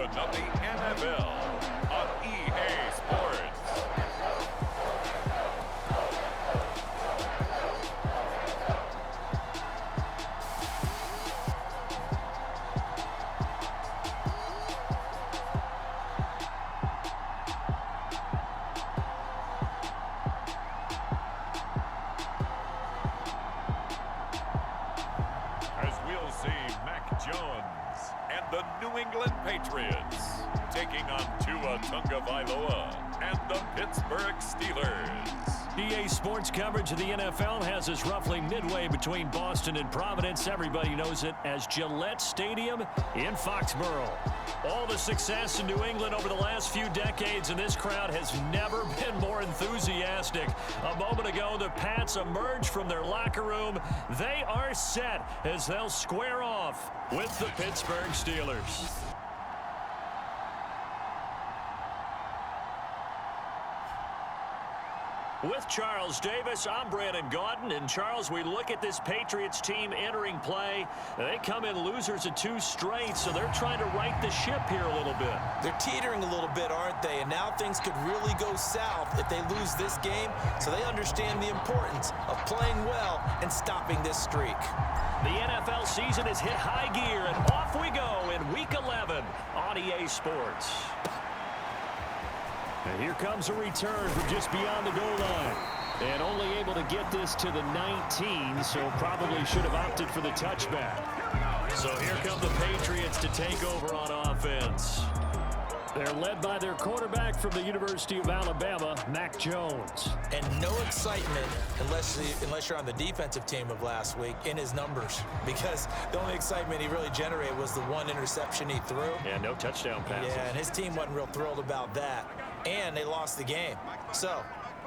action of the NFL on EA Sports. As we'll see Mac Jones and the New England Patriots taking on Tua Tagovailoa and the Pittsburgh Steelers. EA Sports coverage of the NFL has us roughly midway between Boston and Providence. Everybody knows it as Gillette Stadium in Foxborough. All the success in New England over the last few decades, and this crowd has never been more enthusiastic. A moment ago, the Pats emerged from their locker room. They are set as they'll square off with the Pittsburgh Steelers. With Charles Davis, I'm Brandon Gaudin. And Charles, we look at this Patriots team entering play. They come in losers of 2 straight, so they're trying to right the ship here a little bit. They're teetering a little bit, aren't they? And now things could really go south if they lose this game, so they understand the importance of playing well and stopping this streak. The NFL season has hit high gear, and off we go in Week 11 on EA Sports. And here comes a return from just beyond the goal line. And only able to get this to the 19, so probably should have opted for the touchback. So here come the Patriots to take over on offense. They're led by their quarterback from the University of Alabama, Mac Jones. And no excitement, unless you're on the defensive team of last week, in his numbers. Because the only excitement he really generated was the 1 interception he threw. Yeah, no touchdown passes. Yeah, and his team wasn't real thrilled about that. And they lost the game. So,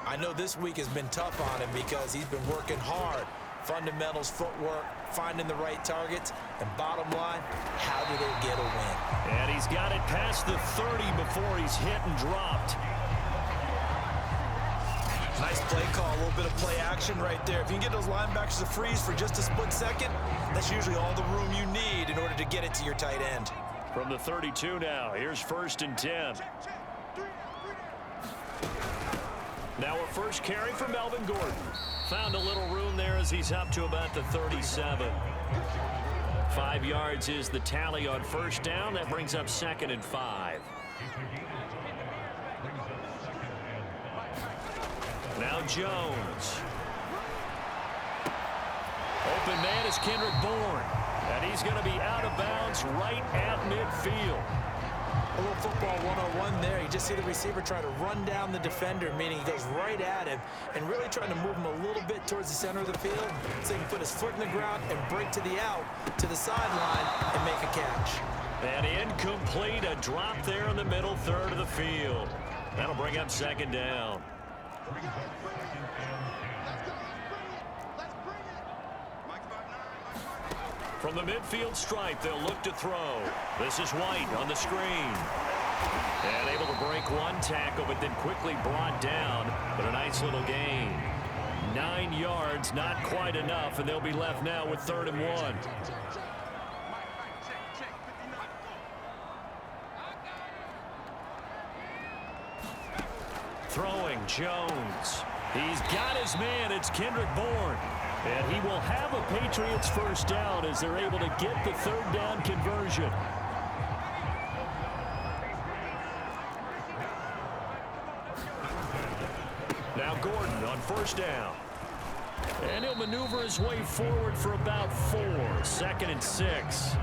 I know this week has been tough on him because he's been working hard. Fundamentals, footwork, finding the right targets, and bottom line, how do they get a win? And he's got it past the 30 before he's hit and dropped. Nice play call, a little bit of play action right there. If you can get those linebackers to freeze for just a split second, that's usually all the room you need in order to get it to your tight end. From the 32 now, here's 1st and 10. Now a first carry for Melvin Gordon. Found a little room there as he's up to about the 37. 5 yards is the tally on 1st down. That brings up 2nd and 5. Now Jones. Open man is Kendrick Bourne. And he's going to be out of bounds right at midfield. A little football 101 there. You just see the receiver try to run down the defender, meaning he goes right at him and really trying to move him a little bit towards the center of the field so he can put his foot in the ground and break to the out, to the sideline, and make a catch. And incomplete, a drop there in the middle third of the field. That'll bring up 2nd down. From the midfield stripe, they'll look to throw. This is White on the screen. And able to break 1 tackle, but then quickly brought down. But a nice little gain. 9 yards, not quite enough, and they'll be left now with 3rd and 1. Throwing, Jones. He's got his man. It's Kendrick Bourne. And he will have a Patriots 1st down as they're able to get the 3rd down conversion. Now Gordon on 1st down. And he'll maneuver his way forward for about 4. 2nd and 6.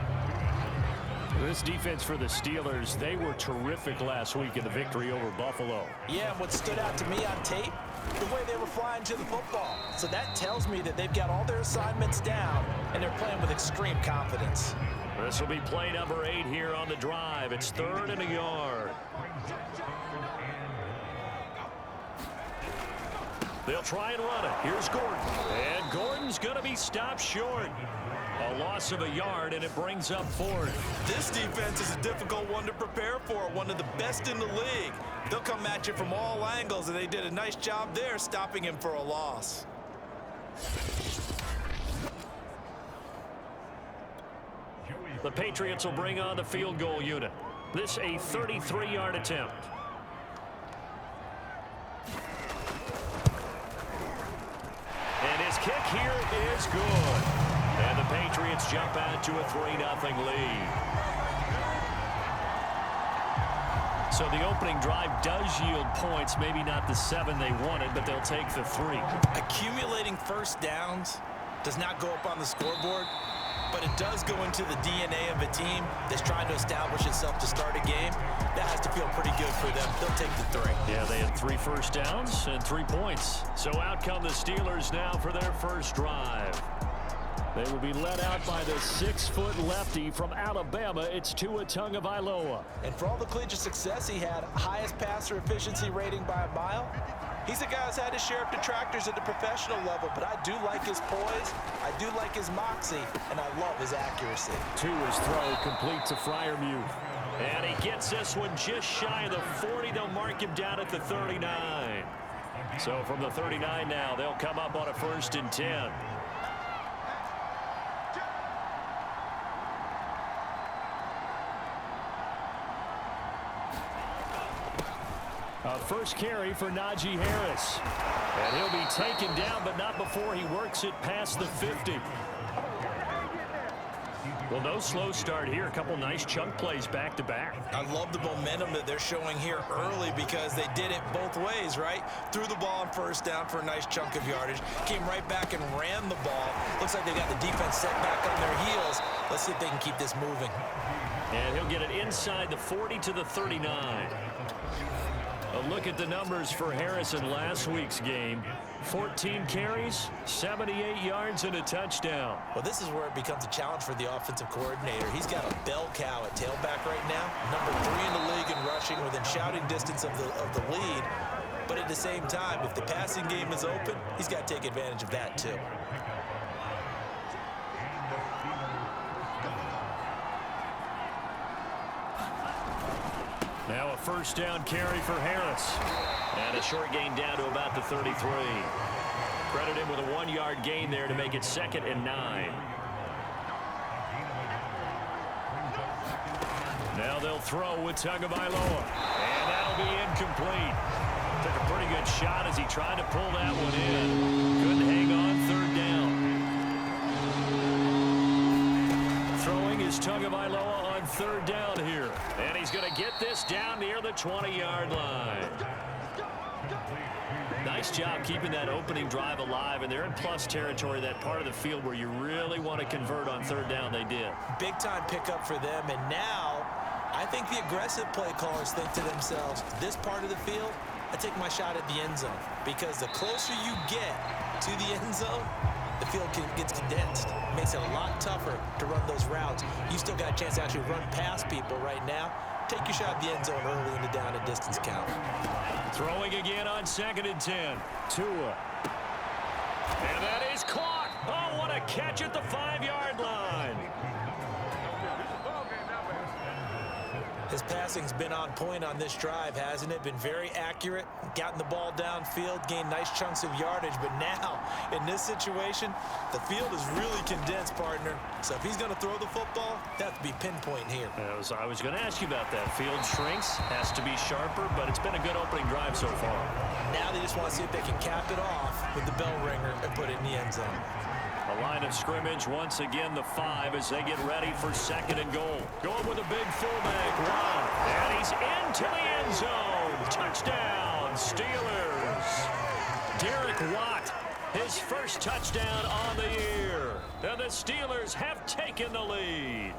This defense for the Steelers, they were terrific last week in the victory over Buffalo. Yeah, and what stood out to me on tape, the way they were flying to the football. So that tells me that they've got all their assignments down, and they're playing with extreme confidence. This will be play number 8 here on the drive. It's 3rd and a yard. They'll try and run it. Here's Gordon. And Gordon's going to be stopped short. A loss of a yard, and it brings up 4th. This defense is a difficult one to prepare for, one of the best in the league. They'll come at you from all angles, and they did a nice job there stopping him for a loss. The Patriots will bring on the field goal unit. This a 33-yard attempt. And his kick here is good. And the Patriots jump out to a 3-0 lead. So the opening drive does yield points. Maybe not the 7 they wanted, but they'll take the 3. Accumulating first downs does not go up on the scoreboard, but it does go into the DNA of a team that's trying to establish itself to start a game. That has to feel pretty good for them. They'll take the 3. Yeah, they had 3 first downs and 3 points. So out come the Steelers now for their first drive. They will be led out by the 6-foot lefty from Alabama. It's Tua Tagovailoa. And for all the collegiate success he had, highest passer efficiency rating by a mile, he's a guy who's had his share of detractors at the professional level, but I do like his poise, I do like his moxie, and I love his accuracy. Tua's throw complete to Freiermuth. And he gets this one just shy of the 40. They'll mark him down at the 39. So from the 39 now, they'll come up on a 1st and 10. A first carry for Najee Harris. And he'll be taken down, but not before he works it past the 50. Well, no slow start here. A couple nice chunk plays back-to-back. I love the momentum that they're showing here early because they did it both ways, right? Threw the ball on first down for a nice chunk of yardage. Came right back and ran the ball. Looks like they got the defense set back on their heels. Let's see if they can keep this moving. And he'll get it inside the 40 to the 39. A look at the numbers for Harris in last week's game. 14 carries, 78 yards, and a touchdown. Well, this is where it becomes a challenge for the offensive coordinator. He's got a bell cow at tailback right now. Number 3 in the league in rushing within shouting distance of the lead. But at the same time, if the passing game is open, he's got to take advantage of that too. Now a first down carry for Harris. And a short gain down to about the 33. Credit him with a 1-yard gain there to make it 2nd and 9. Now they'll throw with Tagovailoa. And that'll be incomplete. Took a pretty good shot as he tried to pull that one in. Couldn't hang on 3rd down. Throwing is Tagovailoa on 3rd down here. And he's going to get this down near the 20-yard line. Nice job keeping that opening drive alive, and they're in plus territory, that part of the field where you really want to convert on 3rd down. They did. Big-time pickup for them, and now I think the aggressive play callers think to themselves, this part of the field, I take my shot at the end zone, because the closer you get to the end zone, the field gets condensed. It makes it a lot tougher to run those routes. You still got a chance to actually run past people right now. Take your shot at the end zone early in the down and distance count. Throwing again on 2nd and 10. Tua. And that is caught. Oh, what a catch at the 5-yard line. His passing's been on point on this drive, hasn't it? Been very accurate, gotten the ball downfield, gained nice chunks of yardage, but now, in this situation, the field is really condensed, partner. So if he's going to throw the football, that has to be pinpoint here. I was going to ask you about that. Field shrinks, has to be sharper, but it's been a good opening drive so far. Now they just want to see if they can cap it off with the bell ringer and put it in the end zone. A line of scrimmage, once again the 5 as they get ready for 2nd and goal. Going with a big fullback run. And he's into the end zone. Touchdown, Steelers. Derek Watt, his first touchdown on the year. And the Steelers have taken the lead.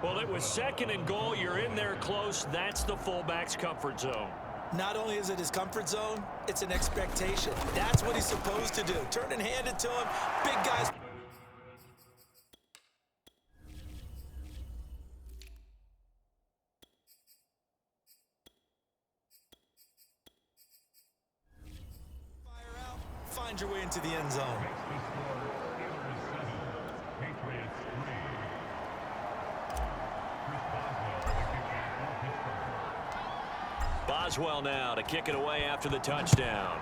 Well, it was 2nd and goal. You're in there close. That's the fullback's comfort zone. Not only is it his comfort zone, it's an expectation. That's what he's supposed to do. Turn and hand it to him. Big guys. Fire out. Find your way into the end zone. Boswell now to kick it away after the touchdown.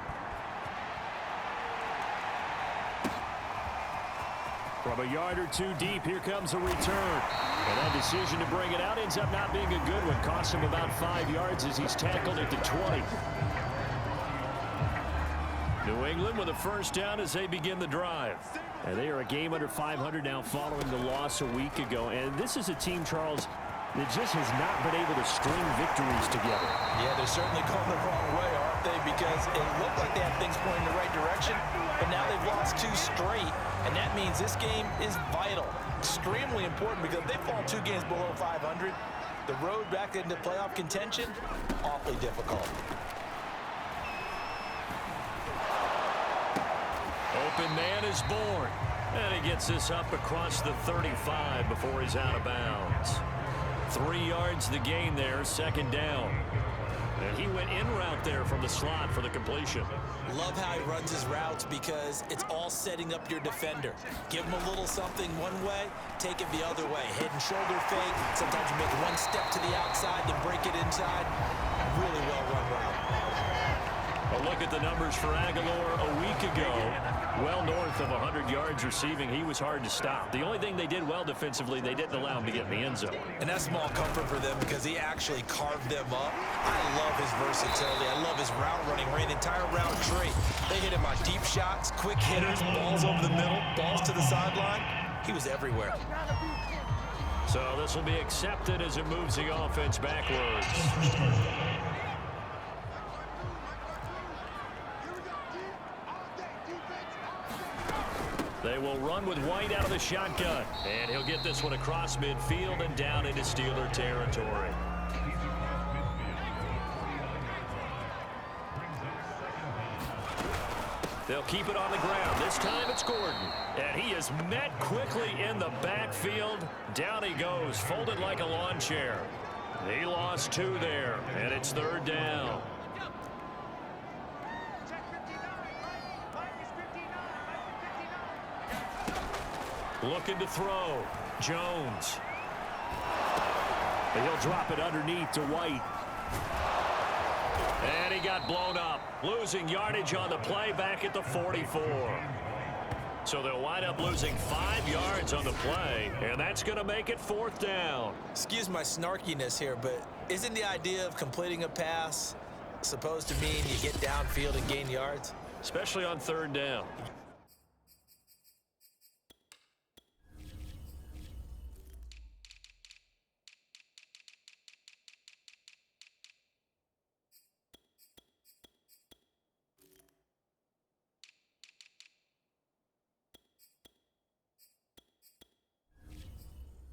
From a yard or two deep, here comes a return. And that decision to bring it out ends up not being a good one. Costs him about 5 yards as he's tackled at the 20. New England with a first down as they begin the drive. And they are a game under 500 now following the loss a week ago. And this is a team, Charles, that just has not been able to string victories together. Yeah, they're certainly going the wrong way, aren't they? Because it looked like they had things pointing in the right direction, but now they've lost 2 straight. And that means this game is vital, extremely important, because if they fall 2 games below 500, the road back into playoff contention, awfully difficult. Open man is born. And he gets this up across the 35 before he's out of bounds. 3 yards the gain there, second down. And he went in route there from the slot for the completion. Love how he runs his routes because it's all setting up your defender. Give him a little something one way, take it the other way. Head and shoulder fake. Sometimes you make one step to the outside, then break it inside. Really well run route. A look at the numbers for Aguilar a week ago. Well north of 100 yards receiving. He was hard to stop. The only thing they did well defensively, they didn't allow him to get in the end zone. And that's small comfort for them because he actually carved them up. I love his versatility. I love his route running. Ran the entire route tree. They hit him on deep shots, quick hitters, balls over the middle, balls to the sideline. He was everywhere. So this will be accepted as it moves the offense backwards. They will run with White out of the shotgun. And he'll get this one across midfield and down into Steeler territory. They'll keep it on the ground. This time it's Gordon. And he is met quickly in the backfield. Down he goes, folded like a lawn chair. He lost 2 there, and it's third down. Looking to throw. Jones. And he'll drop it underneath to White. And he got blown up. Losing yardage on the play back at the 44. So they'll wind up losing 5 yards on the play, and that's going to make it fourth down. Excuse my snarkiness here, but isn't the idea of completing a pass supposed to mean you get downfield and gain yards? Especially on third down.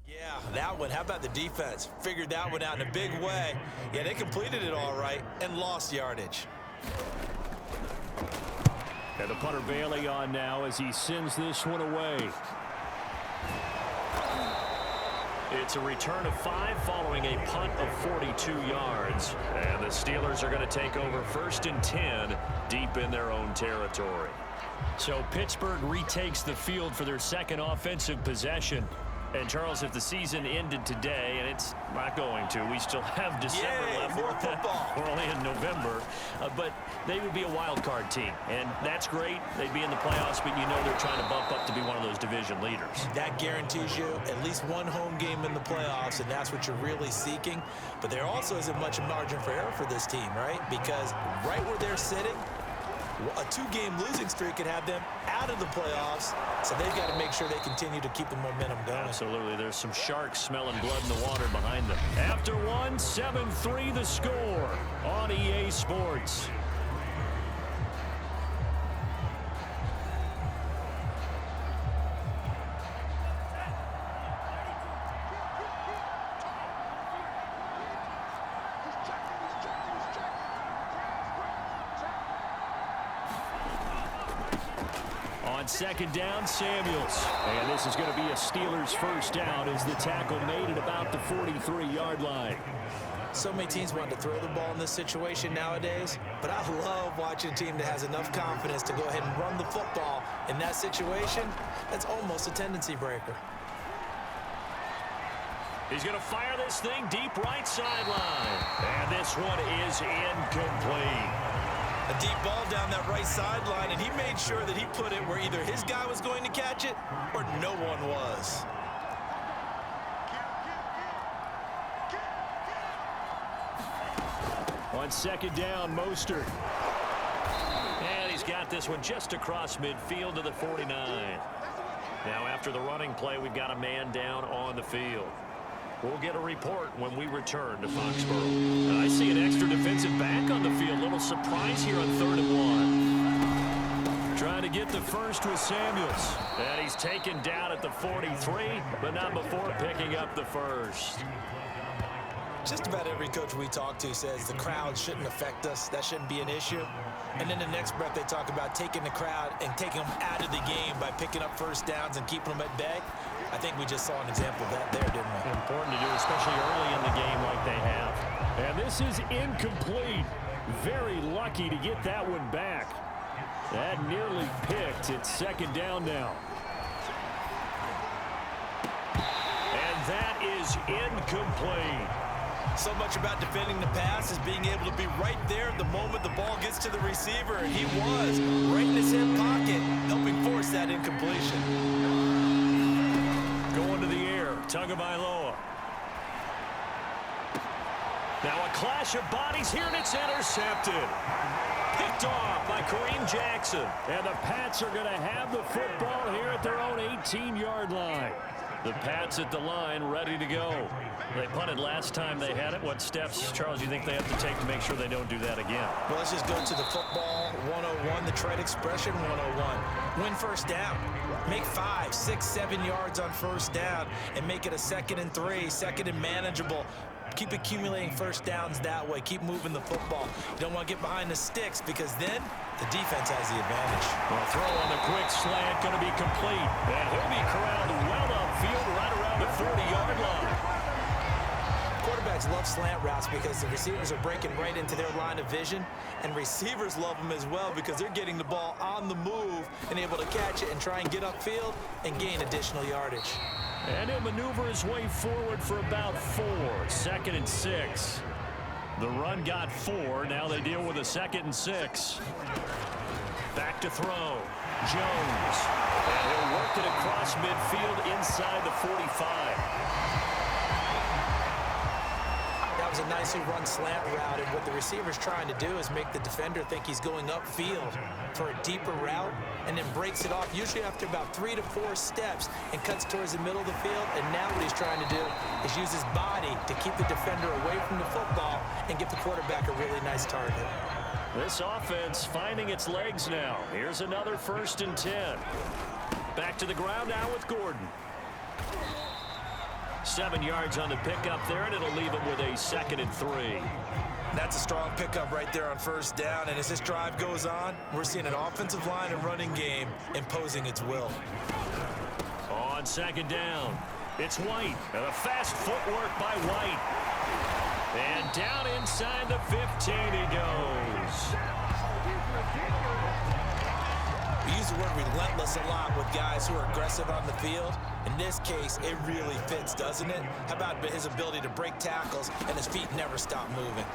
Yeah, that one. How about the defense? Figured that one out in a big way. Yeah, they completed it all right and lost yardage. And the punter Bailey on now as he sends this one away. It's a return of 5 following a punt of 42 yards. And the Steelers are going to take over 1st and 10 deep in their own territory. So Pittsburgh retakes the field for their second offensive possession. And, Charles, if the season ended today, and it's not going to, we still have December left. More football. We're only in November. But they would be a wild card team. And that's great. They'd be in the playoffs, but you know they're trying to bump up to be one of those division leaders. That guarantees you at least one home game in the playoffs, and that's what you're really seeking. But there also isn't much margin for error for this team, right? Because right where they're sitting, a 2-game losing streak could have them out of the playoffs, so they've got to make sure they continue to keep the momentum going. Absolutely. There's some sharks smelling blood in the water behind them. After one, 7-3 the score on EA Sports. On second down, Samuels. And this is going to be a Steelers first down as the tackle made at about the 43-yard line. So many teams want to throw the ball in this situation nowadays, but I love watching a team that has enough confidence to go ahead and run the football in that situation. That's almost a tendency breaker. He's going to fire this thing deep right sideline. And this one is incomplete. A deep ball down that right sideline, and he made sure that he put it where either his guy was going to catch it or no one was. On second down, Mostert. And he's got this one just across midfield to the 49. Now after the running play, we've got a man down on the field. We'll get a report when we return to Foxborough. And I see an extra defensive back on the field. Little surprise here on 3rd and 1. Trying to get the first with Samuels. And he's taken down at the 43, but not before picking up the first. Just about every coach we talk to says the crowd shouldn't affect us. That shouldn't be an issue. And then the next breath they talk about taking the crowd and taking them out of the game by picking up first downs and keeping them at bay. I think we just saw an example of that there, didn't we? Important to do, especially early in the game like they have. And this is incomplete. Very lucky to get that one back. That nearly picked. It's second down now. And that is incomplete. So much about defending the pass is being able to be right there the moment the ball gets to the receiver, and he was right in his hip pocket, helping force that incompletion. Going to the air, Tagovailoa. Now a clash of bodies here, and it's intercepted. Picked off by Kareem Jackson. And the Pats are going to have the football here at their own 18-yard line. The Pats at the line, ready to go. They punted last time they had it. What steps, Charles, do you think they have to take to make sure they don't do that again? Well, let's just go to the football 101, the trade expression 101. Win first down. Make 5, 6, 7 yards on first down and make it a 2nd and 3, 2nd and manageable. Keep accumulating first downs that way. Keep moving the football. You don't want to get behind the sticks because then the defense has the advantage. Well, throw on the quick slant, going to be complete. And he'll be corralled well upfield right around the 40-yard line. Quarterbacks love slant routes because the receivers are breaking right into their line of vision, and receivers love them as well because they're getting the ball on the move and able to catch it and try and get upfield and gain additional yardage. And he'll maneuver his way forward for about 4, 2nd and 6. The run got 4. Now they deal with a 2nd and 6. Back to throw. Jones. And he'll work it across midfield inside the 45. That was a nicely run slant route, and what the receiver's trying to do is make the defender think he's going upfield for a deeper route and then breaks it off usually after about 3 to 4 steps and cuts towards the middle of the field. And now what he's trying to do is use his body to keep the defender away from the football and give the quarterback a really nice target. This offense finding its legs now. Here's another 1st and 10. Back to the ground now with Gordon. 7 yards on the pickup there, and it'll leave him with a 2nd and 3. That's a strong pickup right there on first down, and as this drive goes on, we're seeing an offensive line and running game imposing its will. On 2nd down, it's White, and a fast footwork by White. And down inside the 15 he goes. We use the word relentless a lot with guys who are aggressive on the field. In this case, it really fits, doesn't it? How about his ability to break tackles and his feet never stop moving?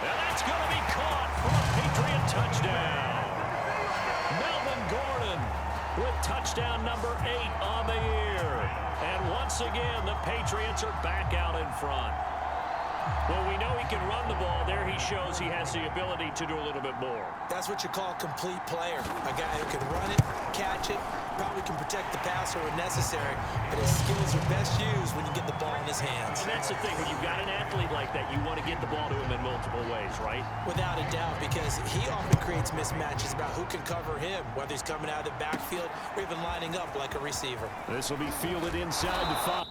And that's going to be caught for a Patriot touchdown. Melvin Gordon with touchdown number 8 on the year. And once again, the Patriots are back out in front. Well, we know he can run the ball. There he shows he has the ability to do a little bit more. That's what you call a complete player. A guy who can run it, catch it, probably can protect the passer when necessary, but his skills are best used when you get the ball in his hands. And that's the thing. When you've got an athlete like that, you want to get the ball to him in multiple ways, right? Without a doubt, because he often creates mismatches about who can cover him, whether he's coming out of the backfield or even lining up like a receiver. This will be fielded inside the 5.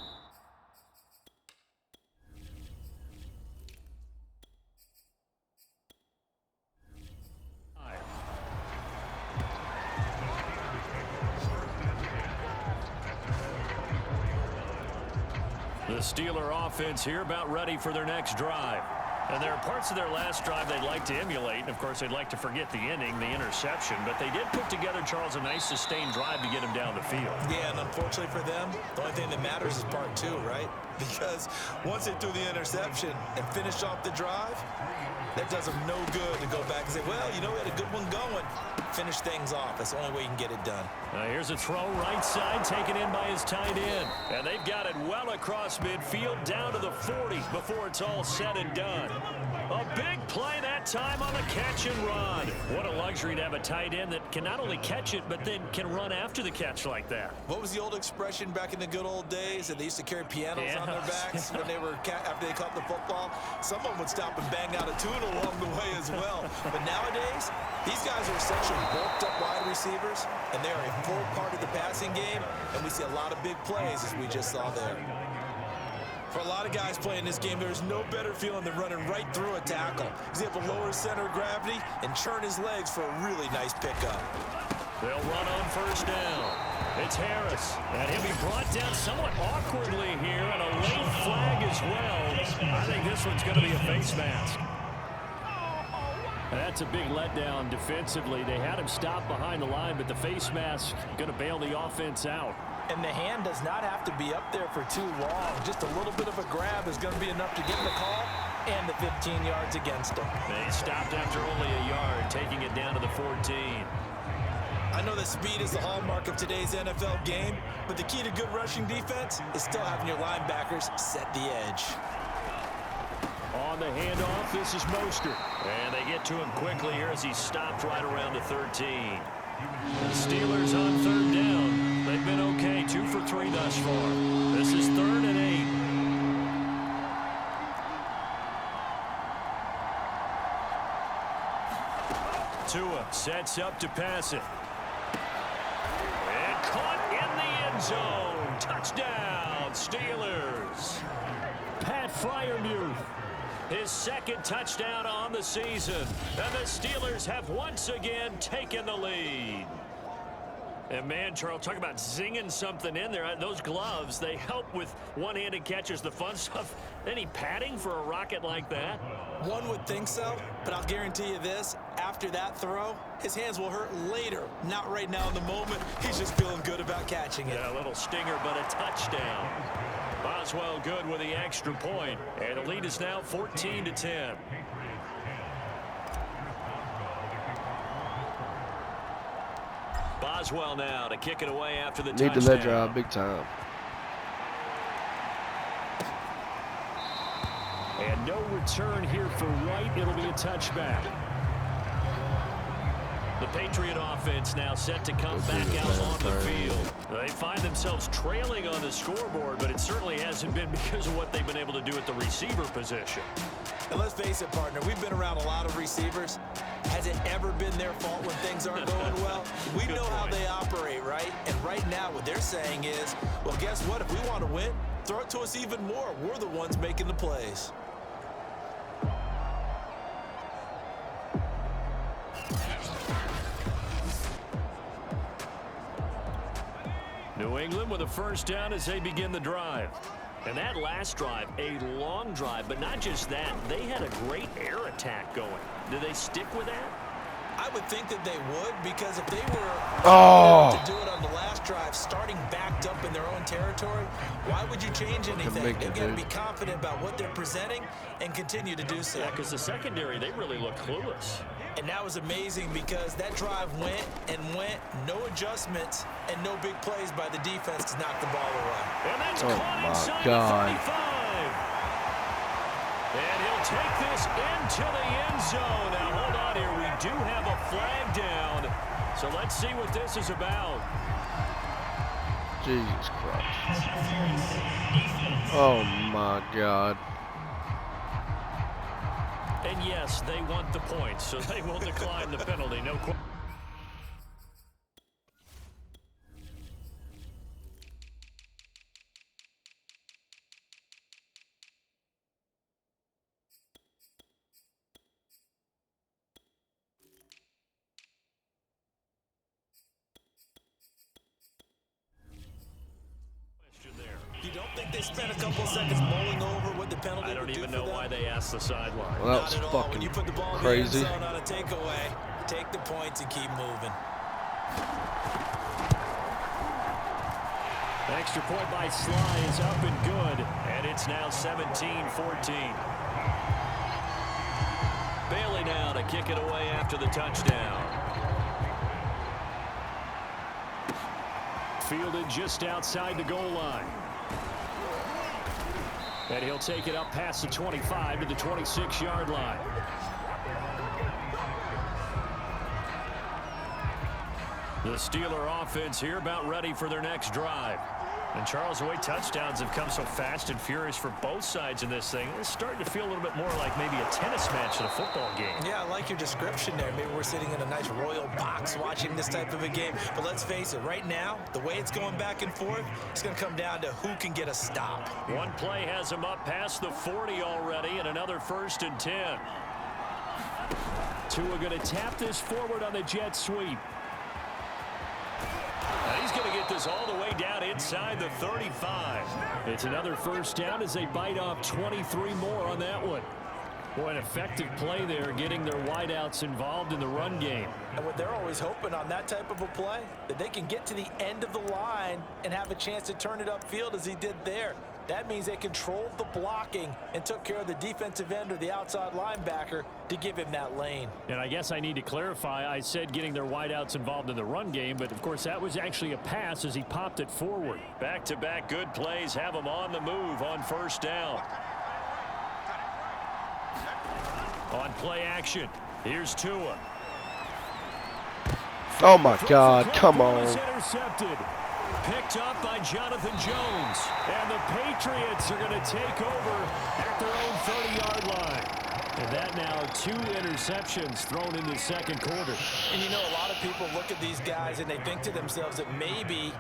The Steeler offense here about ready for their next drive. And there are parts of their last drive they'd like to emulate. And, of course, they'd like to forget the inning, the interception. But they did put together, Charles, a nice sustained drive to get him down the field. Yeah, and unfortunately for them, the only thing that matters is part two, right? Because once they threw the interception and finished off the drive, that does them no good to go back and say, well, you know, we had a good one going. Finish things off. That's the only way you can get it done. Here's a throw right side, taken in by his tight end. And they've got it well across midfield, down to the 40 before it's all said and done. A big play that time on the catch and run. What a luxury to have a tight end that can not only catch it, but then can run after the catch like that. What was the old expression back in the good old days that they used to carry pianos on their backs when they were after they caught the football? Someone would stop and bang out a tune along the way as well. But nowadays, these guys are essentially bulked up wide receivers, and they are a full part of the passing game, and we see a lot of big plays as we just saw there. For a lot of guys playing this game, there's no better feeling than running right through a tackle. He's able to lower his center of gravity and churn his legs for a really nice pickup. They'll run on first down. It's Harris, and he'll be brought down somewhat awkwardly here, and a late flag as well. I think this one's going to be a face mask. That's a big letdown defensively. They had him stop behind the line, but the face mask going to bail the offense out. And the hand does not have to be up there for too long. Just a little bit of a grab is going to be enough to get the call and the 15 yards against him. They stopped after only a yard, taking it down to the 14. I know that speed is the hallmark of today's NFL game, but the key to good rushing defense is still having your linebackers set the edge. On the handoff, this is Mostert. And they get to him quickly here as he stopped right around the 13. The Steelers on third down. They've been okay, 2 for 3 thus far. This is 3rd and 8. Tua sets up to pass it. And caught in the end zone. Touchdown, Steelers. Pat Freiermuth, his second touchdown on the season. And the Steelers have once again taken the lead. And man, Charles, talk about zinging something in there. Those gloves, they help with one-handed catches, the fun stuff. Any padding for a rocket like that? One would think so, but I'll guarantee you this. After that throw, his hands will hurt later. Not right now in the moment. He's just feeling good about catching it. Yeah, a little stinger, but a touchdown. Boswell good with the extra point. And the lead is now 14-10. Boswell now to kick it away after the touchdown. Need to let drive big time. And no return here for Wright. It'll be a touchback. The Patriot offense now set to come back out on the field. They find themselves trailing on the scoreboard, but it certainly hasn't been because of what they've been able to do at the receiver position. And let's face it, partner, we've been around a lot of receivers. Has it ever been their fault when things aren't going well? We know how they operate, right? And right now what they're saying is, well, guess what? If we want to win, throw it to us even more. We're the ones making the plays. New England with a first down as they begin the drive. And that last drive, a long drive, but not just that. They had a great air attack going. Do they stick with that? I would think that they would, because if they were to do it on the last drive, starting backed up in their own territory, why would you change anything? They've got to be confident about what they're presenting and continue to do so. Yeah, because the secondary, they really looked clueless. And that was amazing because that drive went and went, no adjustments, and no big plays by the defense to knock the ball away. And that's caught inside the 35. And he'll take this into the end zone. Now, hold on here. We do have a flag down. So let's see what this is about. Jesus Christ. Oh, my God. And yes, they want the points, so they will decline the penalty. No question. You don't think they spent a couple of seconds mulling over what the penalty I don't would even do know for why them. they asked the sideline. Well, that Not was at all. When fucking you put the ball crazy. in the end zone on a takeaway, take the points and keep moving. Extra point by Sly is up and good, and it's now 17-14. Bailey now to kick it away after the touchdown. Fielded just outside the goal line. And he'll take it up past the 25 to the 26-yard line. The Steeler offense here about ready for their next drive. And Charles, the way touchdowns have come so fast and furious for both sides in this thing, it's starting to feel a little bit more like maybe a tennis match in a football game. Yeah, I like your description there. Maybe we're sitting in a nice royal box watching this type of a game. But let's face it, right now, the way it's going back and forth, it's going to come down to who can get a stop. One play has him up past the 40 already, and another 1st and 10. Tua going to tap this forward on the jet sweep. And he's going to get this all the way down inside the 35. It's another 1st down as they bite off 23 more on that one. Boy, an effective play there, getting their wideouts involved in the run game. And what they're always hoping on that type of a play, that they can get to the end of the line and have a chance to turn it upfield as he did there. That means they controlled the blocking and took care of the defensive end or the outside linebacker to give him that lane. And I guess I need to clarify, I said getting their wideouts involved in the run game, but of course that was actually a pass as he popped it forward. Back-to-back good plays have him on the move on 1st down. On play action, here's Tua. Oh my God, come on. Intercepted. Picked up by Jonathan Jones. And the Patriots are going to take over at their own 30-yard line. And that now 2 interceptions thrown in the 2nd quarter. And you know, a lot of people look at these guys and they think to themselves that maybe,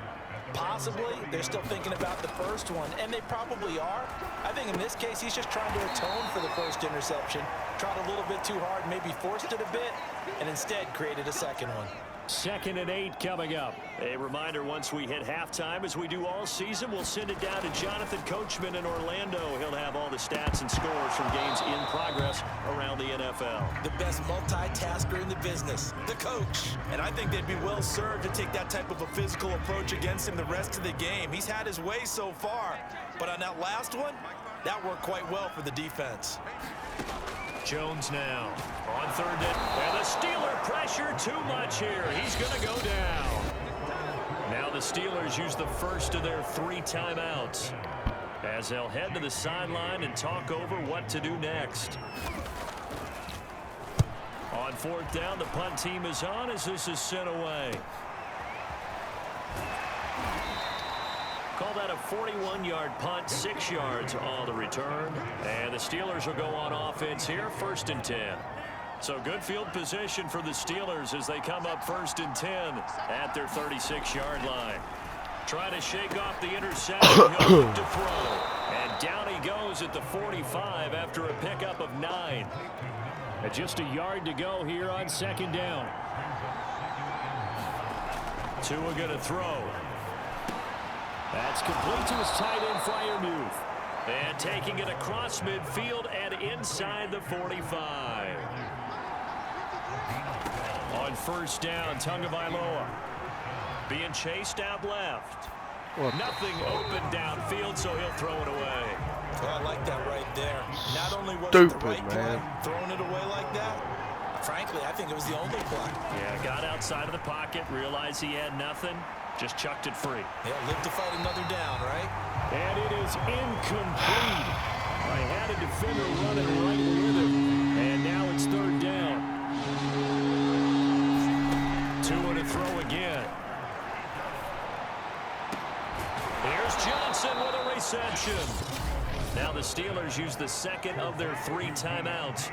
possibly, they're still thinking about the first one. And they probably are. I think in this case, he's just trying to atone for the first interception. Tried a little bit too hard, maybe forced it a bit, and instead created a second one. 2nd and 8 coming up. A reminder, once we hit halftime, as we do all season, we'll send it down to Jonathan Coachman in Orlando. He'll have all the stats and scores from games in progress around the NFL. The best multitasker in the business, the coach. And I think they'd be well served to take that type of a physical approach against him the rest of the game. He's had his way so far, but on that last one, that worked quite well for the defense. Jones now on 3rd and the Steeler pressure too much here. He's going to go down. Now the Steelers use the first of their 3 timeouts as they'll head to the sideline and talk over what to do next. On 4th down, the punt team is on as this is sent away. Call that a 41-yard punt, 6 yards on the return. And the Steelers will go on offense here, 1st and 10. So good field position for the Steelers as they come up 1st and 10 at their 36-yard line. Trying to shake off the interception. He'll look to throw. And down he goes at the 45 after a pickup of 9. And just a yard to go here on 2nd down. Tua going to throw. That's complete to his tight end, Freiermuth. And taking it across midfield and inside the 45. On 1st down, Tagovailoa being chased out left. Nothing open downfield, so he'll throw it away. Well, I like that right there. Not only was Stupid, it the right man. play, throwing it away like that, frankly, I think it was the only play. Yeah, got outside of the pocket, realized he had nothing, just chucked it free. Yeah, live to fight another down, right? And it is incomplete. I had a defender running right with him, and now it's 3rd down. Tua to throw again. Here's Johnson with a reception. Now the Steelers use the 2nd of their 3 timeouts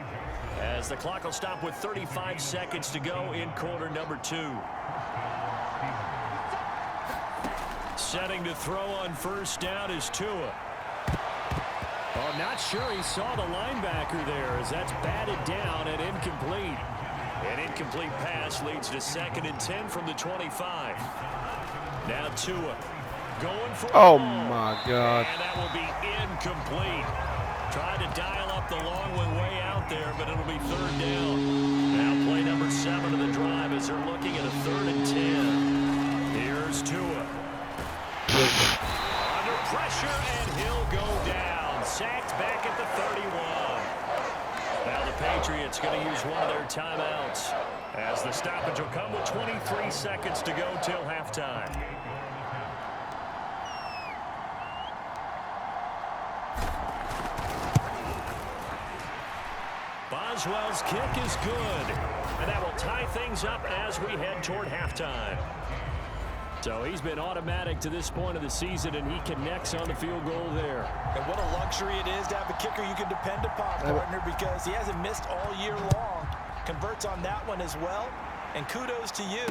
as the clock will stop with 35 seconds to go in quarter number 2. Setting to throw on 1st down is Tua. Oh, not sure he saw the linebacker there as that's batted down and incomplete. An incomplete pass leads to 2nd and 10 from the 25. Now Tua Going for Oh, the ball. my God. And that will be incomplete. Tried to dial up the long way out there, but it'll be third down. Now play number 7 of the drive as they're looking at a 3rd and 10. Here's Tua. Under pressure, and he'll go down. Sacked back at the 31. Now the Patriots going to use one of their timeouts as the stoppage will come with 23 seconds to go till halftime. Boswell's kick is good, and that will tie things up as we head toward halftime. So he's been automatic to this point of the season, and he connects on the field goal there. And what a luxury it is to have a kicker you can depend upon, partner, because he hasn't missed all year long. Converts on that one as well, and kudos to you.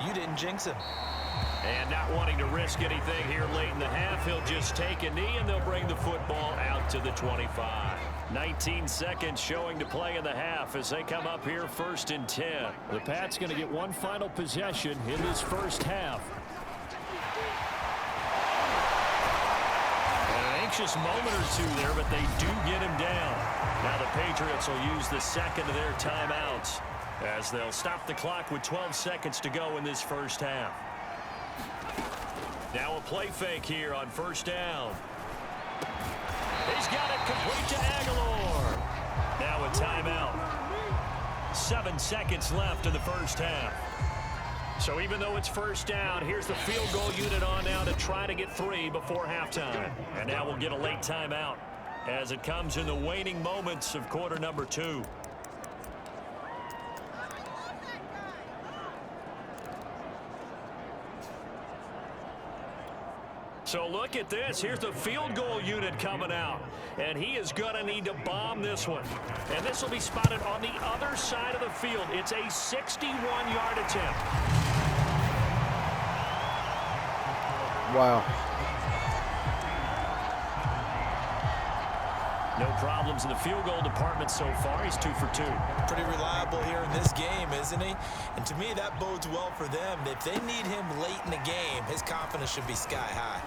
You didn't jinx him. And not wanting to risk anything here late in the half, he'll just take a knee, and they'll bring the football out to the 25. 19 seconds showing to play in the half as they come up here 1st and 10. The Pats going to get one final possession in this first half. An anxious moment or two there, but they do get him down. Now the Patriots will use the second of their timeouts as they'll stop the clock with 12 seconds to go in this first half. Now a play fake here on 1st down. He's got it complete to Aguilar. Now a timeout. 7 seconds left in the first half. So even though it's 1st down, here's the field goal unit on now to try to get 3 before halftime. And now we'll get a late timeout as it comes in the waning moments of quarter number 2. So look at this. Here's the field goal unit coming out. And he is going to need to bomb this one. And this will be spotted on the other side of the field. It's a 61-yard attempt. Wow. No problems in the field goal department so far. He's 2 for 2. Pretty reliable here in this game, isn't he? And to me, that bodes well for them. If they need him late in the game, his confidence should be sky high.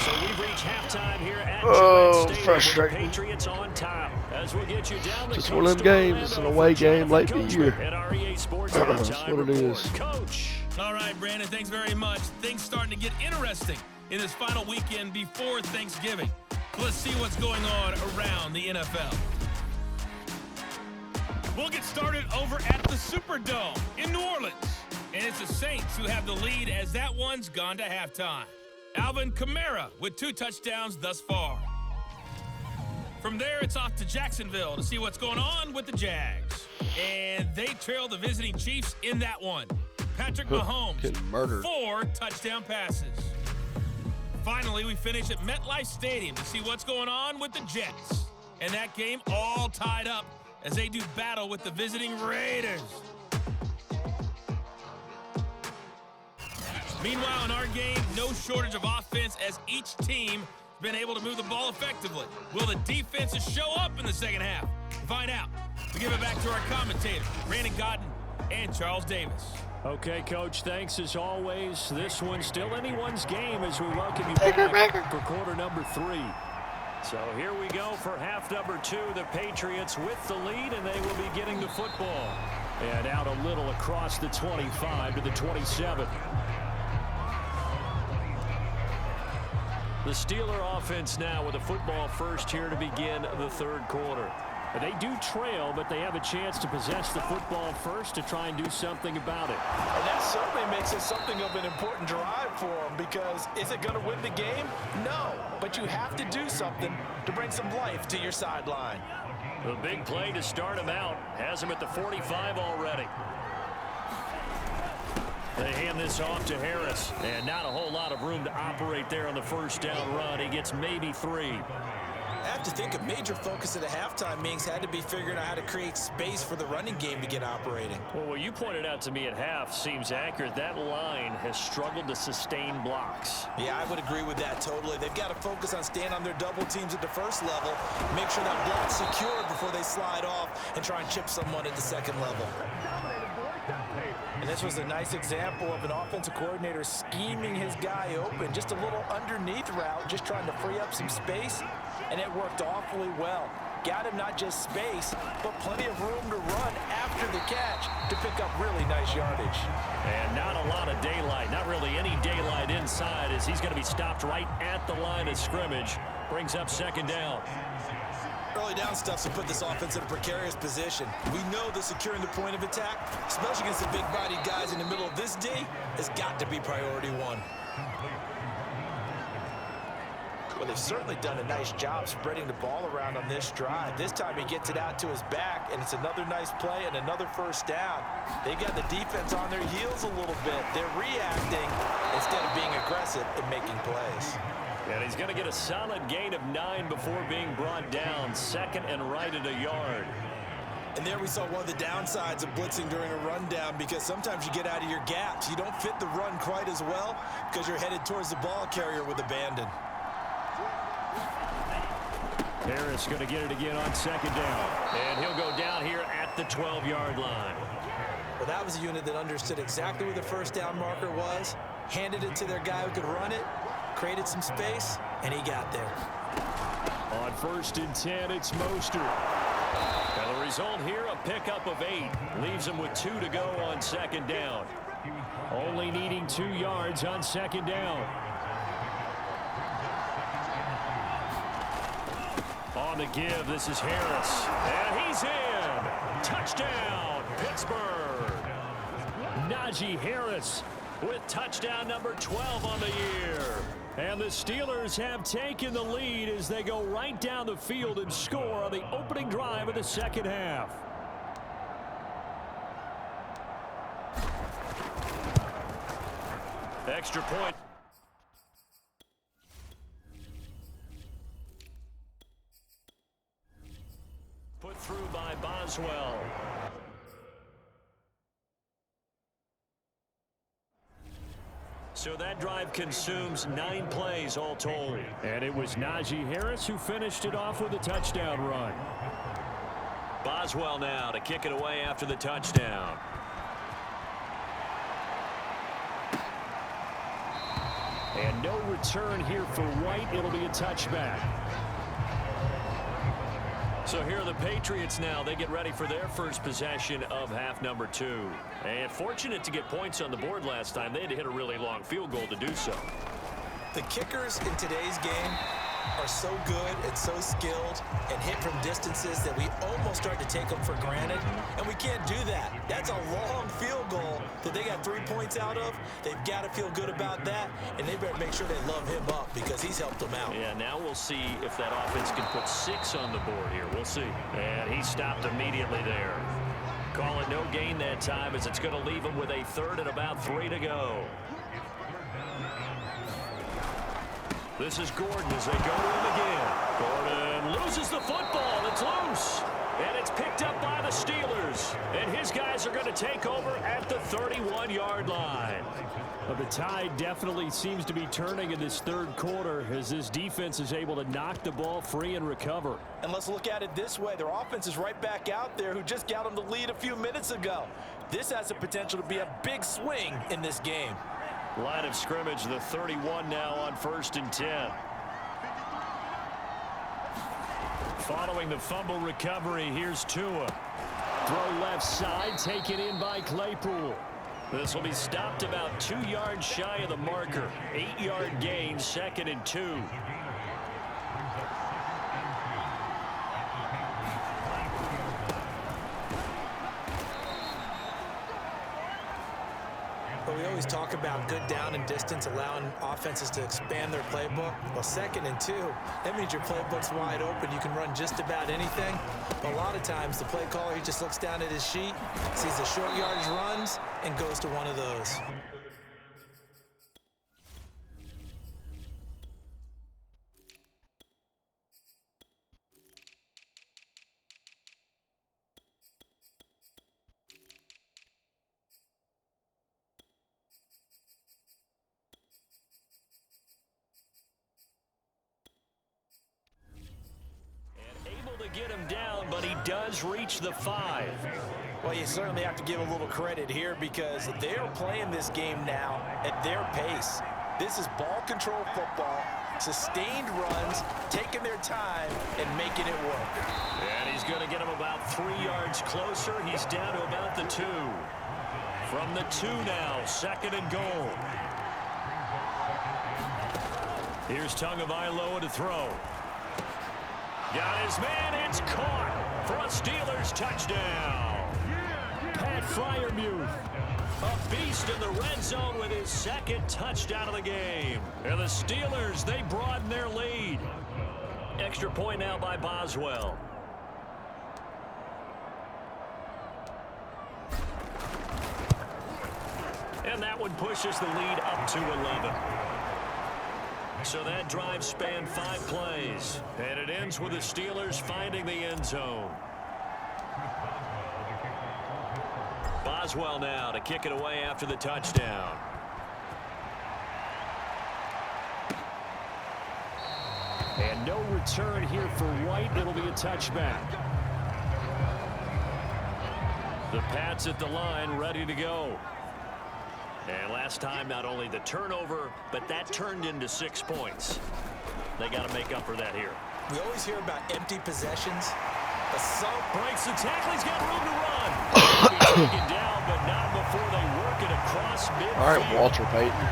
So we've reached halftime here at Gillette Stadium frustrating. with the Patriots on top. As we'll get you down the Just one of them games. It's an away game late in the year. At REA Sports That's what it is. Coach. All right, Brandon, thanks very much. Things starting to get interesting in this final weekend before Thanksgiving. Let's see what's going on around the NFL. We'll get started over at the Superdome in New Orleans. And it's the Saints who have the lead as that one's gone to halftime. Alvin Kamara with 2 touchdowns thus far. From there, it's off to Jacksonville to see what's going on with the Jags. And they trail the visiting Chiefs in that one. Patrick Mahomes, Getting murdered. 4 touchdown passes. Finally, we finish at MetLife Stadium to see what's going on with the Jets. And that game all tied up as they do battle with the visiting Raiders. Meanwhile, in our game, no shortage of offense as each team has been able to move the ball effectively. Will the defenses show up in the second half? To find out, we give it back to our commentators, Brandon Godden and Charles Davis. Okay, Coach, thanks as always. This one's still anyone's game as we welcome you back for quarter number 3. So here we go for half number 2. The Patriots with the lead, and they will be getting the football. And out a little across the 25 to the 27. The Steeler offense now with a football first here to begin the 3rd quarter. They do trail, but they have a chance to possess the football first to try and do something about it. And that certainly makes it something of an important drive for them, because is it going to win the game? No, but you have to do something to bring some life to your sideline. The big play to start him out has him at the 45 already. They hand this off to Harris, and not a whole lot of room to operate there on the 1st down run. He gets maybe 3. I have to think a major focus of the halftime meetings had to be figuring out how to create space for the running game to get operating. Well, what you pointed out to me at half seems accurate. That line has struggled to sustain blocks. Yeah, I would agree with that totally. They've got to focus on staying on their double teams at the first level, make sure that block's secured before they slide off and try and chip someone at the second level. And this was a nice example of an offensive coordinator scheming his guy open. Just a little underneath route, just trying to free up some space, and it worked awfully well. Got him not just space, but plenty of room to run after the catch to pick up really nice yardage. And not a lot of daylight, not really any daylight inside, as he's going to be stopped right at the line of scrimmage. Brings up second down. Early down stuff to put this offense in a precarious position. We know that securing the point of attack, especially against the big-bodied guys in the middle of this D, has got to be priority one. Well, they've certainly done a nice job spreading the ball around on this drive. This time he gets it out to his back, and it's another nice play and another first down. They got the defense on their heels a little bit. They're reacting instead of being aggressive and making plays. And he's going to get a solid gain of 9 before being brought down. Second and right at a yard. And there we saw one of the downsides of blitzing during a rundown, because sometimes you get out of your gaps. You don't fit the run quite as well because you're headed towards the ball carrier with abandon. Harris going to get it again on second down. And he'll go down here at the 12-yard line. Well, that was a unit that understood exactly where the first down marker was, handed it to their guy who could run it, created some space, and he got there. On 1st and 10, it's Mostert. And the result here, a pickup of 8. Leaves him with 2 to go on second down. Only needing 2 yards on second down. On the give, this is Harris. And he's in. Touchdown, Pittsburgh. Najee Harris with touchdown number 12 on the year. And the Steelers have taken the lead as they go right down the field and score on the opening drive of the second half. Extra point. Put through by Boswell. So that drive consumes 9 plays all told. And it was Najee Harris who finished it off with a touchdown run. Boswell now to kick it away after the touchdown. And no return here for White. It'll be a touchback. So here are the Patriots now. They get ready for their first possession of half number 2. And fortunate to get points on the board last time. They had to hit a really long field goal to do so. The kickers in today's game are so good and so skilled and hit from distances that we almost start to take them for granted, and we can't do that. That's a long field goal that they got 3 points out of. They've got to feel good about that, and they better make sure they love him up because he's helped them out. Yeah, now we'll see if that offense can put 6 on the board here. We'll see. And he stopped immediately there. Call it no gain that time, as it's going to leave him with a 3rd and about 3 to go. This is Gordon as they go to him again. Gordon loses the football. It's loose. And it's picked up by the Steelers. And his guys are going to take over at the 31-yard line. Well, the tide definitely seems to be turning in this third quarter as this defense is able to knock the ball free and recover. And let's look at it this way. Their offense is right back out there who just got them the lead a few minutes ago. This has the potential to be a big swing in this game. Line of scrimmage, the 31 now on 1st and 10. Following the fumble recovery, here's Tua. Throw left side, taken in by Claypool. This will be stopped about 2 yards shy of the marker. 8-yard gain, 2nd and 2. But we always talk about good down and distance, allowing offenses to expand their playbook. Well, 2nd and 2, that means your playbook's wide open. You can run just about anything. But a lot of times, the play caller, he just looks down at his sheet, sees the short yardage runs, and goes to one of those. Get him down, but he does reach the 5. Well, you certainly have to give a little credit here because they're playing this game now at their pace. This is ball control football, sustained runs, taking their time, and making it work. And he's going to get him about 3 yards closer. He's down to about the 2. From the 2 now, 2nd and goal. Here's Tagovailoa to throw. Got his man, it's caught for a Steelers touchdown. Pat Freiermuth, a beast in the red zone with his 2nd touchdown of the game. And the Steelers, they broaden their lead. Extra point now by Boswell. And that one pushes the lead up to 11. So that drive spanned 5 plays. And it ends with the Steelers finding the end zone. Boswell now to kick it away after the touchdown. And no return here for White. It'll be a touchback. The Pats at the line ready to go. And last time, not only the turnover, but that turned into 6 points. They got to make up for that here. We always hear about empty possessions. Assault breaks the tackle. He's got room to run. He'll be taken down, but not before they work it across midfield. All right, Walter Payton.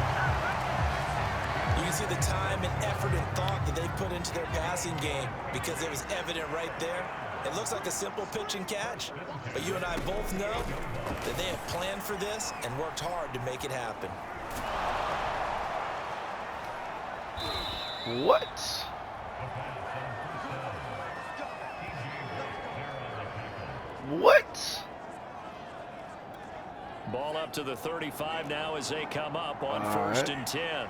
You can see the time and effort and thought that they put into their passing game because it was evident right there. It looks like a simple pitch and catch, but you and I both know that they have planned for this and worked hard to make it happen. What? What? Ball up to the 35 now as they come up on All 1st right. and 10.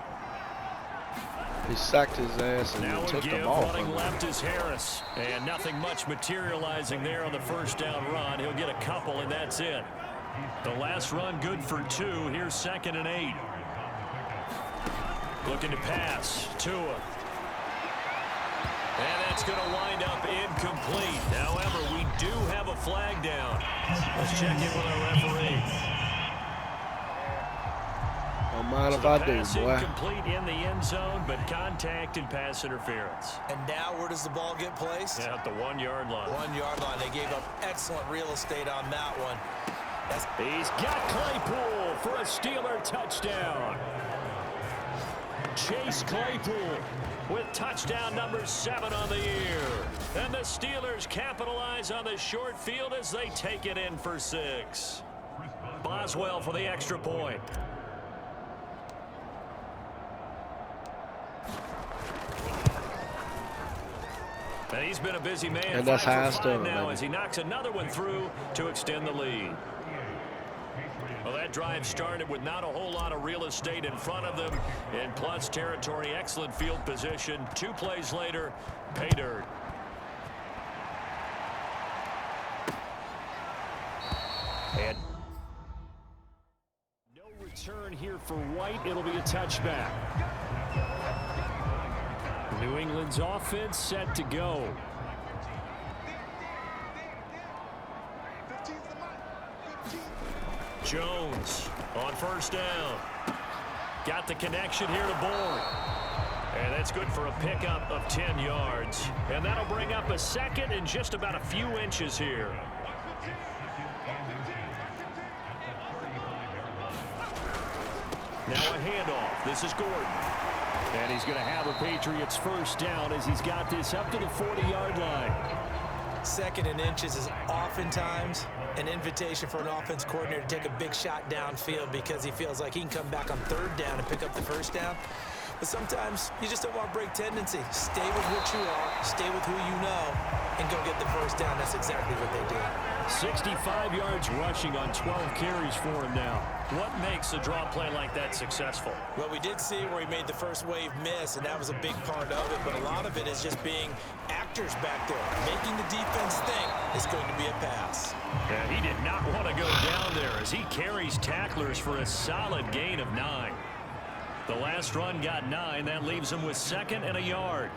He sacked his ass and Now took give, them off. running left is Harris. And nothing much materializing there on the first down run. He'll get a couple, and that's it. The last run good for 2. Here's 2nd and 8. Looking to pass. Tua. And that's going to wind up incomplete. However, we do have a flag down. Let's check in with our referee. Don't mind if I do, Pass boy. incomplete in the end zone, but contact and pass interference. And now where does the ball get placed? Yeah, at the 1 yard line. 1 yard line. They gave up excellent real estate on that one. He's got Claypool for a Steeler touchdown. Chase Claypool with touchdown number 7 on the year. And the Steelers capitalize on the short field as they take it in for 6. Boswell for the extra point. And he's been a busy man. And that's 5 how for I 5 now baby. as he knocks another one through to extend the lead. Well, that drive started with not a whole lot of real estate in front of them. In plus territory, excellent field position. 2 plays later, pay dirt. And no return here for White. It'll be a touchback. New England's offense set to go. Jones on first down. Got the connection here to Bourne. And that's good for a pickup of 10 yards. And that'll bring up a 2nd and just about a few inches here. Now a handoff. This is Gordon. And he's going to have a Patriots first down as he's got this up to the 40-yard line. 2nd and inches is oftentimes an invitation for an offense coordinator to take a big shot downfield because he feels like he can come back on 3rd down and pick up the first down. But sometimes you just don't want to break tendency. Stay with what you are, stay with who you know, and go get the first down. That's exactly what they did. 65 yards rushing on 12 carries for him now. What makes a draw play like that successful? Well, we did see where he made the first wave miss, and that was a big part of it. But a lot of it is just being actors back there, making the defense think it's going to be a pass. Yeah, he did not want to go down there as he carries tacklers for a solid gain of 9. The last run got 9. That leaves him with 2nd and a yard.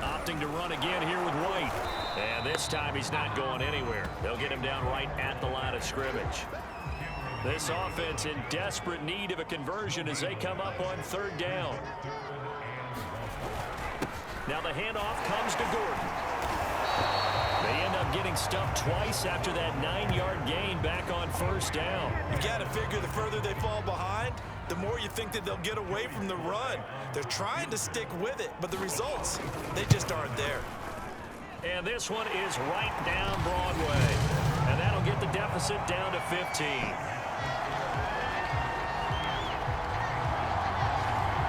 Opting to run again here with White. And this time he's not going anywhere. They'll get him down right at the line of scrimmage. This offense in desperate need of a conversion as they come up on third down. Now the handoff comes to Gordon. They end up getting stuffed twice after that 9-yard gain back on first down. You got to figure the further they fall behind, the more you think that they'll get away from the run. They're trying to stick with it, but the results, they just aren't there. And this one is right down Broadway. And that'll get the deficit down to 15.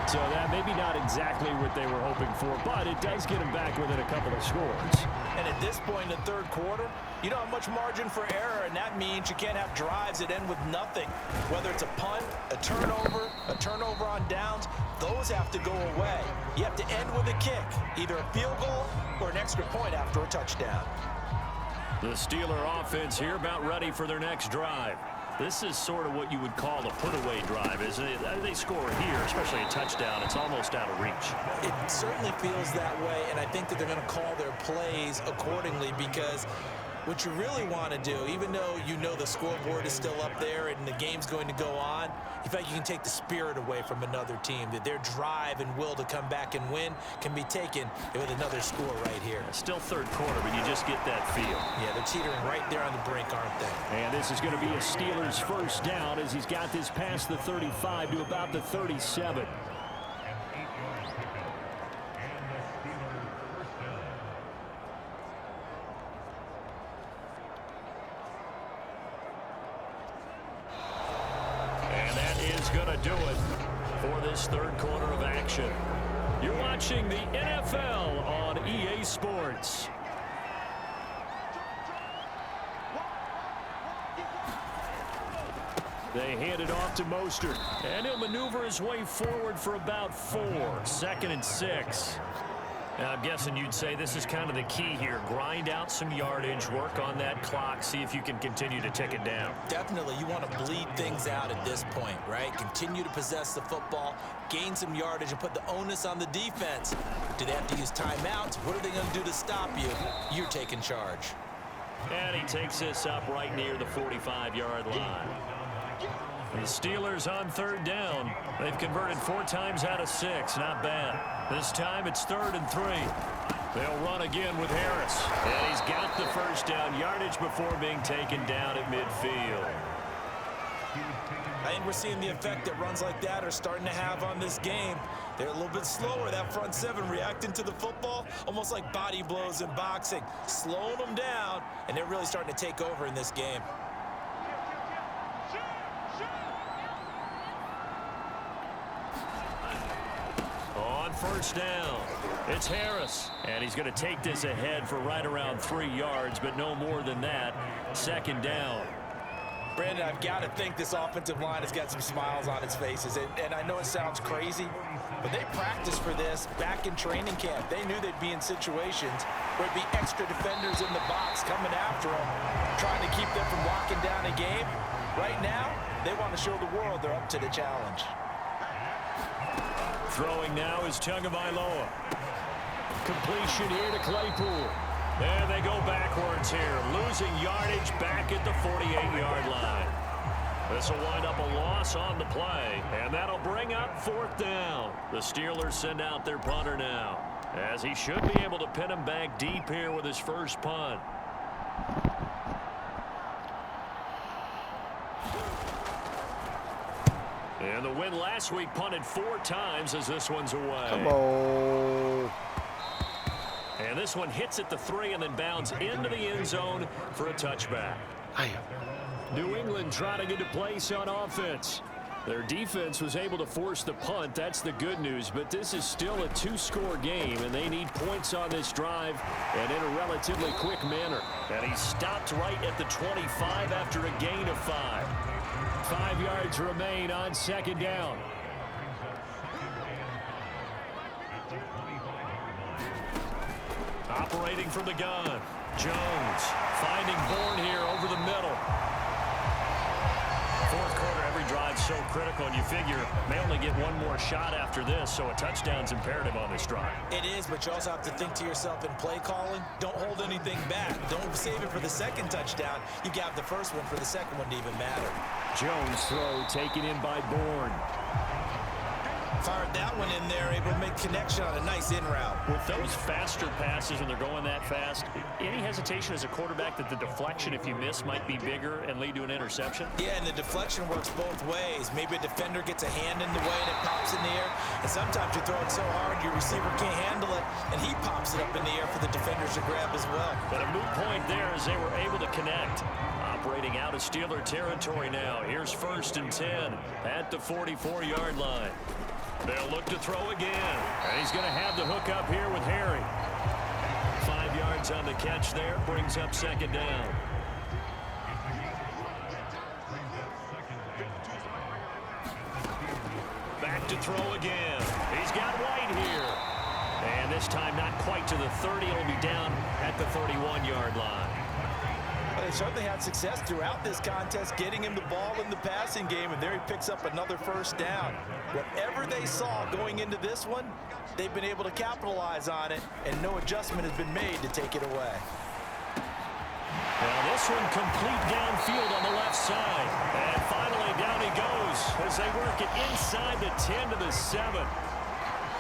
So that maybe not exactly what they were hoping for, but it does get them back within a couple of scores. And at this point in the third quarter, you don't have much margin for error, and that means you can't have drives that end with nothing. Whether it's a punt, a turnover on downs, those have to go away. You have to end with a kick, either a field goal or an extra point after a touchdown. The Steeler offense here about ready for their next drive. This is sort of what you would call a put-away drive, isn't it? They score here, especially a touchdown. It's almost out of reach. It certainly feels that way, and I think that they're going to call their plays accordingly because what you really want to do, even though you know the scoreboard is still up there and the game's going to go on, in fact, you can take the spirit away from another team, that their drive and will to come back and win can be taken with another score right here. Still third quarter, but you just get that feel. Yeah, they're teetering right there on the brink, aren't they? And this is going to be a Steelers first down as he's got this past the 35 to about the 37. Going to do it for this third quarter of action. You're watching the NFL on EA Sports. They hand it off to Mostert, and he'll maneuver his way forward for about 4. 2nd and 6. Now, I'm guessing you'd say this is kind of the key here. Grind out some yardage, work on that clock, see if you can continue to tick it down. Definitely, you want to bleed things out at this point, right? Continue to possess the football, gain some yardage, and put the onus on the defense. Do they have to use timeouts? What are they going to do to stop you? You're taking charge. And he takes this up right near the 45-yard line. The Steelers on third down. They've converted 4 times out of 6. Not bad. This time it's 3rd and 3. They'll run again with Harris. And he's got the first down yardage before being taken down at midfield. I think we're seeing the effect that runs like that are starting to have on this game. They're a little bit slower, that front 7 reacting to the football, almost like body blows in boxing, slowing them down, and they're really starting to take over in this game. On first down, it's Harris, and he's going to take this ahead for right around 3 yards, but no more than that. 2nd down. Brandon, I've got to think this offensive line has got some smiles on its faces, and I know it sounds crazy, but they practiced for this back in training camp. They knew they'd be in situations where it'd be extra defenders in the box coming after them, trying to keep them from locking down a game. Right now, they want to show the world they're up to the challenge. Throwing now is Tagovailoa. Completion here to Claypool. And they go backwards here, losing yardage back at the 48-yard line. This will wind up a loss on the play, and that'll bring up 4th down. The Steelers send out their punter now, as he should be able to pin him back deep here with his first punt. And the win last week punted 4 times as this one's away. Come on. And this one hits at the 3 and then bounds into the end zone for a touchback. New England trying to get into place on offense. Their defense was able to force the punt. That's the good news. But this is still a 2-score game, and they need points on this drive and in a relatively quick manner. And he stopped right at the 25 after a gain of 5. 5 yards remain on 2nd down. Operating from the gun. Jones finding Bourne here over the middle. 4th quarter, every drive so critical, and you figure they only get one more shot after this, so a touchdown's imperative on this drive. It is, but you also have to think to yourself in play calling, don't hold anything back. Don't save it for the second touchdown. You got the first one for the second one to even matter. Jones throw taken in by Bourne. Fired that one in there, able to make connection on a nice in route. With those faster passes and they're going that fast, any hesitation as a quarterback that the deflection, if you miss, might be bigger and lead to an interception? Yeah, and the deflection works both ways. Maybe a defender gets a hand in the way and it pops in the air. And sometimes you throw it so hard your receiver can't handle it, and he pops it up in the air for the defenders to grab as well. But a moot point there as they were able to connect. Operating out of Steeler territory now. Here's 1st and 10 at the 44-yard line. They'll look to throw again. And he's going to have the hook up here with Harry. 5 yards on the catch there. Brings up 2nd down. Back to throw again. He's got White here. And this time not quite to the 30. It'll be down at the 31-yard line. They certainly had success throughout this contest, getting him the ball in the passing game, and there he picks up another 1st down. Whatever they saw going into this one, they've been able to capitalize on it, and no adjustment has been made to take it away. Now this one complete downfield on the left side. And finally down he goes as they work it inside the 10 to the 7.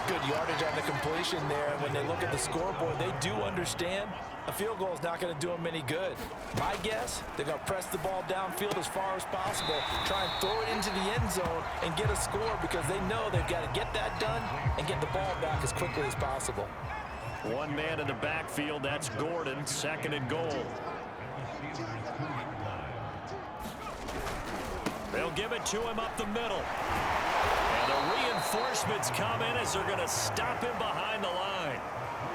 Good yardage on the completion there, and when they look at the scoreboard, they do understand a field goal is not going to do them any good. My guess, they're going to press the ball downfield as far as possible, try and throw it into the end zone and get a score because they know they've got to get that done and get the ball back as quickly as possible. One man in the backfield, that's Gordon, 2nd and goal. They'll give it to him up the middle. And the reinforcements come in as they're going to stop him behind the line.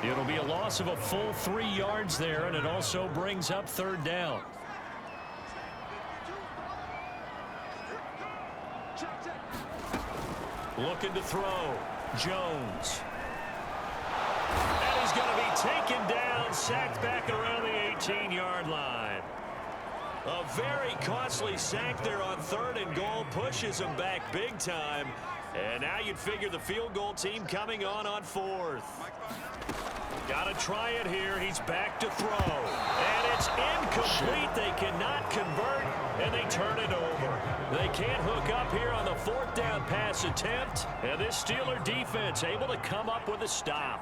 It'll be a loss of a full 3 yards there, and it also brings up 3rd down. Looking to throw. Jones. And he's going to be taken down, sacked back around the 18-yard line. A very costly sack there on 3rd and goal, pushes him back big time. And now you'd figure the field goal team coming on 4th. Got to try it here. He's back to throw. And it's incomplete. They cannot convert, and they turn it over. They can't hook up here on the 4th down pass attempt. And this Steeler defense able to come up with a stop.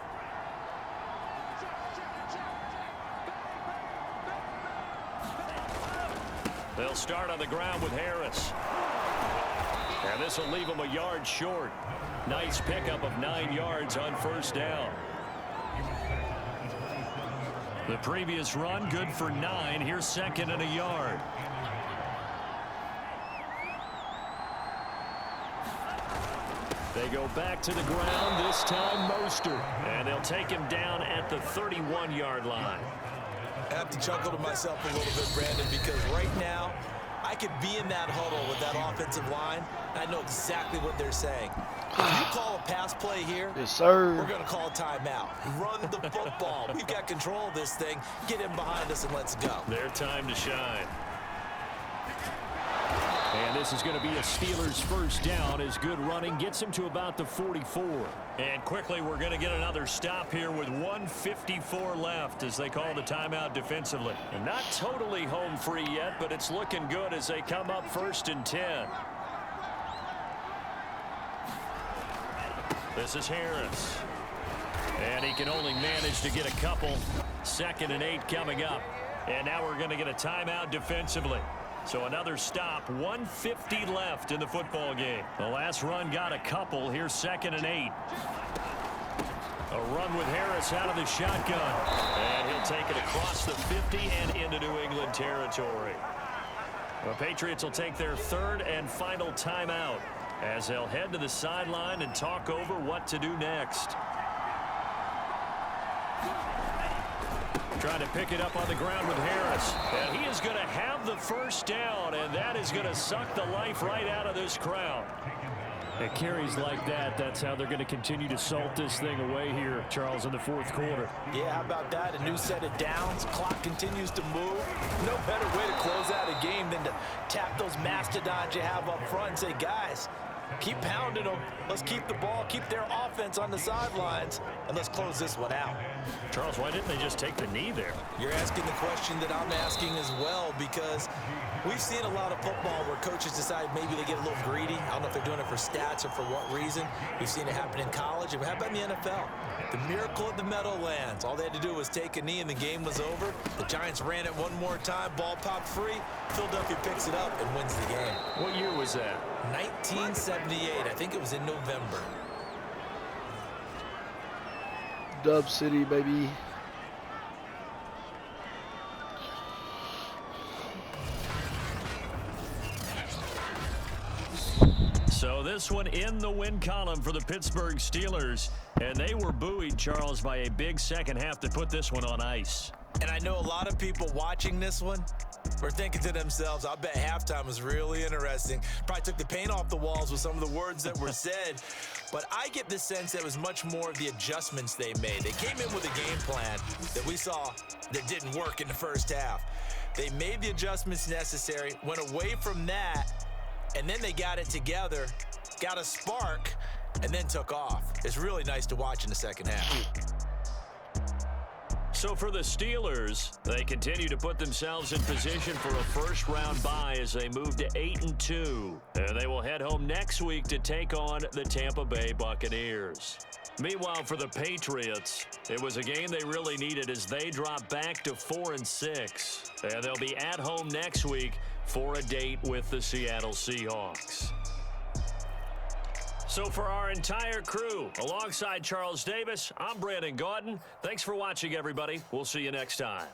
They'll start on the ground with Harris. And this will leave him a yard short. Nice pickup of 9 yards on 1st down. The previous run, good for 9. Here's 2nd and a yard. They go back to the ground, this time Mostert. And they'll take him down at the 31-yard line. I have to chuckle to myself a little bit, Brandon, because right now I could be in that huddle with that offensive line. I know exactly what they're saying. If you call a pass play here, yes, sir, we're going to call a timeout. Run the football. We've got control of this thing. Get him behind us and let's go. Their time to shine. And this is going to be a Steelers 1st down as good running gets him to about the 44. And quickly we're going to get another stop here with 1:54 left as they call the timeout defensively. And not totally home free yet, but it's looking good as they come up 1st and 10. This is Harris. And he can only manage to get a couple. 2nd and 8 coming up. And now we're going to get a timeout defensively. So another stop, 1:50 left in the football game. The last run got a couple. Here's 2nd and 8. A run with Harris out of the shotgun. And he'll take it across the 50 and into New England territory. The Patriots will take their 3rd and final timeout as they'll head to the sideline and talk over what to do next. Trying to pick it up on the ground with Harris. And he is going to have the 1st down, and that is going to suck the life right out of this crowd. At carries like that, that's how they're going to continue to salt this thing away here, Charles, in the fourth quarter. Yeah, how about that? A new set of downs. Clock continues to move. No better way to close out a game than to tap those mastodons you have up front and say, guys, keep pounding them. Let's keep the ball, keep their offense on the sidelines, and let's close this one out. Charles, why didn't they just take the knee there? You're asking the question that I'm asking as well, because we've seen a lot of football where coaches decide maybe they get a little greedy. I don't know if they're doing it for stats or for what reason. We've seen it happen in college, and how about in the NFL? The miracle of the Meadowlands. All they had to do was take a knee, and the game was over. The Giants ran it one more time. Ball popped free. Philadelphia picks it up and wins the game. What year was that? 1978. I think it was in November. Dub City, baby. So this one in the win column for the Pittsburgh Steelers. And they were buoyed, Charles, by a big second half to put this one on ice. And I know a lot of people watching this one were thinking to themselves, I bet halftime was really interesting. Probably took the paint off the walls with some of the words that were said. But I get the sense that it was much more of the adjustments they made. They came in with a game plan that we saw that didn't work in the first half. They made the adjustments necessary, went away from that, and then they got it together, got a spark, and then took off. It's really nice to watch in the second half. So for the Steelers, they continue to put themselves in position for a first-round bye as they move to 8-2. And they will head home next week to take on the Tampa Bay Buccaneers. Meanwhile, for the Patriots, it was a game they really needed as they drop back to 4-6. And they'll be at home next week for a date with the Seattle Seahawks. So for our entire crew, alongside Charles Davis, I'm Brandon Gaudin. Thanks for watching, everybody. We'll see you next time.